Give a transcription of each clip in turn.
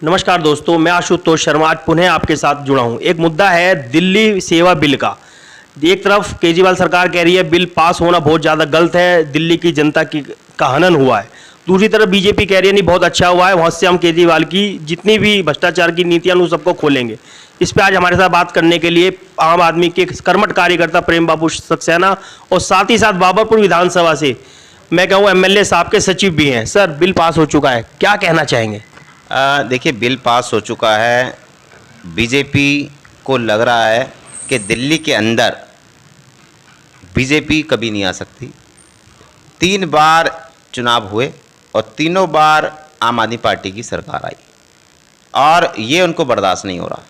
नमस्कार दोस्तों, मैं आशुतोष शर्मा आज पुनः आपके साथ जुड़ा हूं। एक मुद्दा है दिल्ली सेवा बिल का। एक तरफ केजरीवाल सरकार कह रही है बिल पास होना बहुत ज़्यादा गलत है, दिल्ली की जनता का हनन हुआ है। दूसरी तरफ बीजेपी कह रही है नहीं बहुत अच्छा हुआ है, वहाँ से हम केजरीवाल की जितनी भी भ्रष्टाचार की नीतियाँ उन सबको खोलेंगे। इस पर आज हमारे साथ बात करने के लिए आम आदमी के कर्मठ कार्यकर्ता प्रेम बाबू सक्सेना और साथ ही साथ बाबरपुर विधानसभा से मैं कहूँ एमएलए साहब के सचिव भी हैं। सर, बिल पास हो चुका है, क्या कहना चाहेंगे? देखिए, बिल पास हो चुका है। बीजेपी को लग रहा है कि दिल्ली के अंदर बीजेपी कभी नहीं आ सकती। 3 बार चुनाव हुए और तीनों बार आम आदमी पार्टी की सरकार आई और ये उनको बर्दाश्त नहीं हो रहा।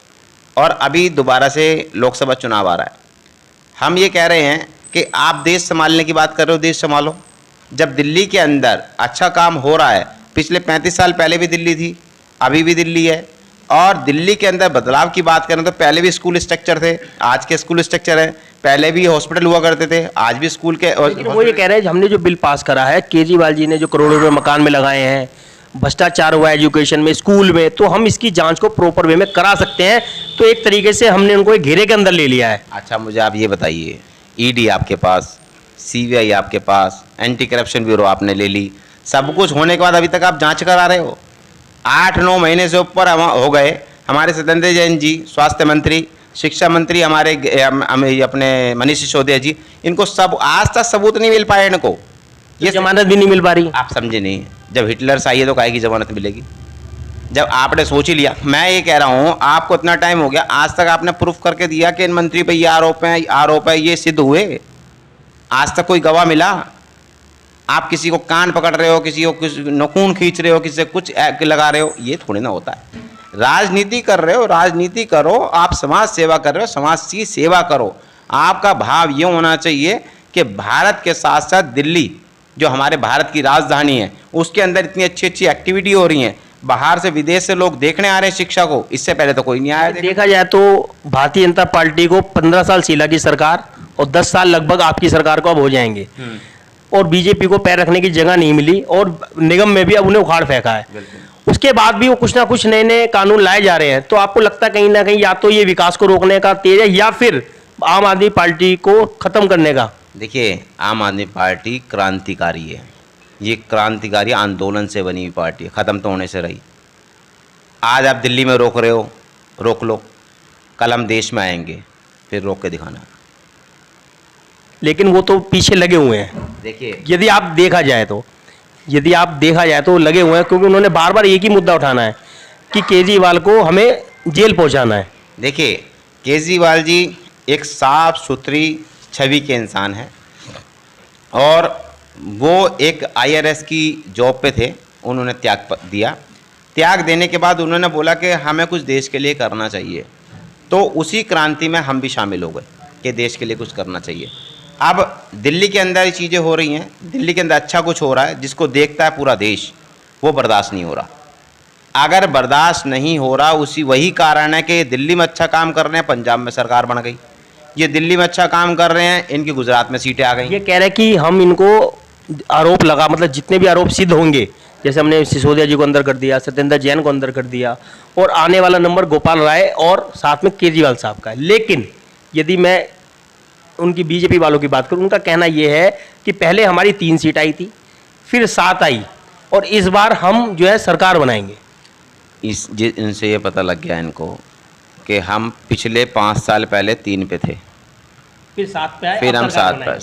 और अभी दोबारा से लोकसभा चुनाव आ रहा है। हम ये कह रहे हैं कि आप देश संभालने की बात कर रहे हो, देश संभालो। जब दिल्ली के अंदर अच्छा काम हो रहा है, पिछले 35 साल पहले भी दिल्ली थी, अभी भी दिल्ली है, और दिल्ली के अंदर बदलाव की बात करें तो पहले भी स्कूल स्ट्रक्चर थे, आज के स्कूल स्ट्रक्चर है, पहले भी हॉस्पिटल हुआ करते थे, आज भी स्कूल के। लेकिन वो ये कह रहे हैं हमने जो बिल पास करा है, केजरीवाल जी ने जो करोड़ों रुपए मकान में लगाए हैं, भ्रष्टाचार हुआ एजुकेशन में, स्कूल में, तो हम इसकी जांच को प्रॉपर वे में करा सकते हैं। तो एक तरीके से हमने उनको एक घेरे के अंदर ले लिया है। अच्छा, मुझे आप ये बताइए, ईडी आपके पास, सीबीआई आपके पास, एंटी करप्शन ब्यूरो आपने ले ली, सब कुछ होने के बाद अभी तक आप जांच करा रहे हो। 8-9 महीने से ऊपर हो गए। हमारे सत्येंद्र जैन जी स्वास्थ्य मंत्री, शिक्षा मंत्री हमारे अपने मनीष सिसोदिया जी, इनको सब आज तक सबूत नहीं मिल पाया इनको। ये जमानत भी नहीं मिल पा रही। आप समझे नहीं, जब हिटलर चाहिए तो काहे की जमानत मिलेगी? जब आपने सोच ही लिया। मैं ये कह रहा हूँ, आपको इतना टाइम हो गया, आज तक आपने प्रूफ करके दिया कि इन मंत्री पे ये आरोप है, ये सिद्ध हुए? आज तक कोई गवाह मिला? आप किसी को कान पकड़ रहे हो, किसी को कुछ नखून खींच रहे हो, किसी से कुछ लगा रहे हो, ये थोड़ी ना होता है। राजनीति कर रहे हो, राजनीति करो। आप समाज सेवा कर रहे हो, समाज की सेवा करो। आपका भाव ये होना चाहिए कि भारत के साथ साथ दिल्ली जो हमारे भारत की राजधानी है, उसके अंदर इतनी अच्छी अच्छी एक्टिविटी हो रही हैं, बाहर से विदेश से लोग देखने आ रहे हैं शिक्षा को। इससे पहले तो कोई नहीं आया। देखा जाए तो भारतीय जनता पार्टी को 15 साल शीला की सरकार और 10 साल लगभग आपकी सरकार को अब हो जाएंगे, और बीजेपी को पैर रखने की जगह नहीं मिली, और निगम में भी अब उन्हें उखाड़ फेंका है। उसके बाद भी वो कुछ ना कुछ नए नए कानून लाए जा रहे हैं। तो आपको लगता है कहीं ना कहीं या तो ये विकास को रोकने का तेज है या फिर आम आदमी पार्टी को खत्म करने का? देखिए, आम आदमी पार्टी क्रांतिकारी है। ये क्रांतिकारी आंदोलन से बनी हुई पार्टी है, ख़त्म तो होने से रही। आज आप दिल्ली में रोक रहे हो, रोक लो, कल हम देश में आएंगे, फिर रोक के दिखाना। लेकिन वो तो पीछे लगे हुए हैं। देखिए, यदि आप देखा जाए तो लगे हुए हैं, क्योंकि उन्होंने बार बार एक ही मुद्दा उठाना है कि केजरीवाल को हमें जेल पहुंचाना है। देखिए, केजरीवाल जी एक साफ सुथरी छवि के इंसान हैं और वो एक IRS की जॉब पे थे, उन्होंने त्याग दिया। त्याग देने के बाद उन्होंने बोला कि हमें कुछ देश के लिए करना चाहिए, तो उसी क्रांति में हम भी शामिल हो गए कि देश के लिए कुछ करना चाहिए। अब दिल्ली के अंदर ये चीज़ें हो रही हैं, दिल्ली के अंदर अच्छा कुछ हो रहा है जिसको देखता है पूरा देश, वो बर्दाश्त नहीं हो रहा। अगर बर्दाश्त नहीं हो रहा, वही कारण है कि दिल्ली में अच्छा काम कर रहे हैं, पंजाब में सरकार बन गई। ये दिल्ली में अच्छा काम कर रहे हैं, इनकी गुजरात में सीटें आ गई। ये कह रहे हैं कि हम इनको आरोप लगा, मतलब जितने भी आरोप सिद्ध होंगे, जैसे हमने सिसोदिया जी को अंदर कर दिया, सत्येंद्र जैन को अंदर कर दिया, और आने वाला नंबर गोपाल राय और साथ में केजरीवाल साहब का है। लेकिन यदि मैं उनकी बीजेपी वालों की बात करूं, उनका कहना यह है कि पहले हमारी 3 सीट आई थी, फिर 7 आई, और इस बार हम जो है सरकार बनाएंगे। इनसे ये पता लग गया इनको कि हम पिछले 5 साल पहले 3 पे थे, फिर 7 पे आए, फिर हम 7 पे।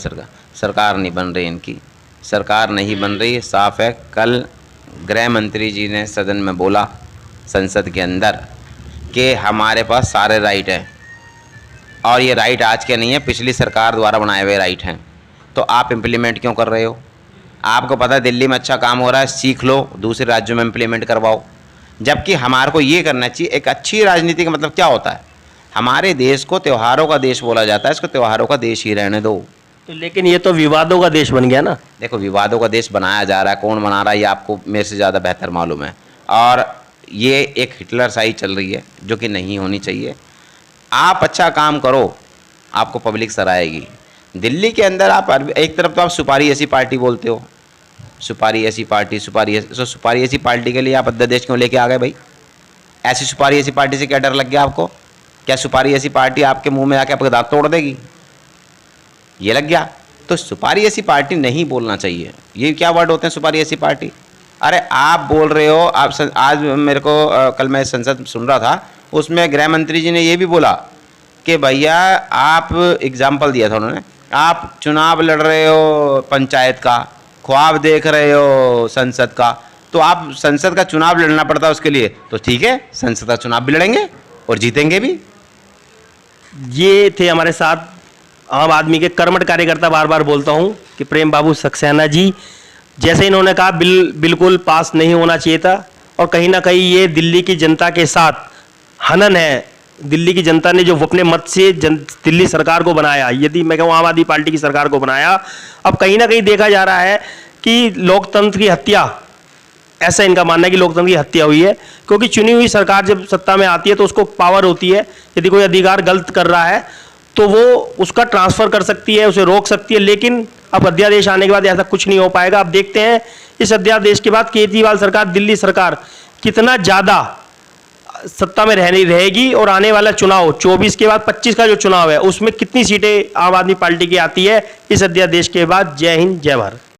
सरकार नहीं बन रही, इनकी सरकार नहीं बन रही, साफ है। कल गृह मंत्री जी ने सदन में बोला, संसद के अंदर, कि हमारे पास सारे राइट हैं, और ये राइट आज के नहीं है, पिछली सरकार द्वारा बनाए हुए राइट हैं। तो आप इम्प्लीमेंट क्यों कर रहे हो? आपको पता है दिल्ली में अच्छा काम हो रहा है, सीख लो, दूसरे राज्यों में इम्प्लीमेंट करवाओ। जबकि हमारे को ये करना चाहिए, एक अच्छी राजनीति का मतलब क्या होता है? हमारे देश को त्योहारों का देश बोला जाता है, इसको त्योहारों का देश ही रहने दो। तो लेकिन ये तो विवादों का देश बन गया ना। देखो, विवादों का देश बनाया जा रहा है, कौन बना रहा है ये आपको मेरे से ज़्यादा बेहतर मालूम है, और ये एक हिटलरशाही चल रही है जो कि नहीं होनी चाहिए। आप अच्छा काम करो, आपको पब्लिक सराहेगी। दिल्ली के अंदर आप एक तरफ तो आप सुपारी ऐसी पार्टी बोलते हो, सुपारी ऐसी पार्टी के लिए आप अध्यादेश क्यों लेके आ गए भाई? ऐसी सुपारी ऐसी पार्टी से क्या डर लग गया आपको? क्या सुपारी ऐसी पार्टी आपके मुंह में आके आपके दांत तोड़ देगी? ये लग गया। तो सुपारी ऐसी पार्टी नहीं बोलना चाहिए। ये क्या वर्ड होते हैं सुपारी ऐसी पार्टी? अरे आप बोल रहे हो, आज मेरे को कल मैं संसद सुन रहा था, उसमें गृह मंत्री जी ने ये भी बोला कि भैया आप एग्जाम्पल दिया था उन्होंने, आप चुनाव लड़ रहे हो पंचायत का, ख्वाब देख रहे हो संसद का, तो आप संसद का चुनाव लड़ना पड़ता है उसके लिए, तो ठीक है संसद का चुनाव भी लड़ेंगे और जीतेंगे भी। ये थे हमारे साथ आम आदमी के कर्मठ कार्यकर्ता, बार बार बोलता हूं कि प्रेम बाबू सक्सेना जी। जैसे इन्होंने कहा बिल्कुल पास नहीं होना चाहिए था, और कहीं ना कहीं ये दिल्ली की जनता के साथ हनन है। दिल्ली की जनता ने जो अपने मत से दिल्ली सरकार को बनाया, यदि मैं कहूँ आम आदमी पार्टी की सरकार को बनाया, अब कहीं ना कहीं देखा जा रहा है कि लोकतंत्र की हत्या, ऐसा इनका मानना है कि लोकतंत्र की हत्या हुई है। क्योंकि चुनी हुई सरकार जब सत्ता में आती है तो उसको पावर होती है, यदि कोई अधिकार गलत कर रहा है तो वो उसका ट्रांसफर कर सकती है, उसे रोक सकती है। लेकिन अब अध्यादेश आने के बाद ऐसा कुछ नहीं हो पाएगा। अब देखते हैं इस अध्यादेश के बाद केजरीवाल सरकार, दिल्ली सरकार कितना ज़्यादा सत्ता में रहेगी, और आने वाला चुनाव 24 के बाद 25 का जो चुनाव है उसमें कितनी सीटें आम आदमी पार्टी की आती है इस अध्यादेश के बाद। जय हिंद, जय भारत।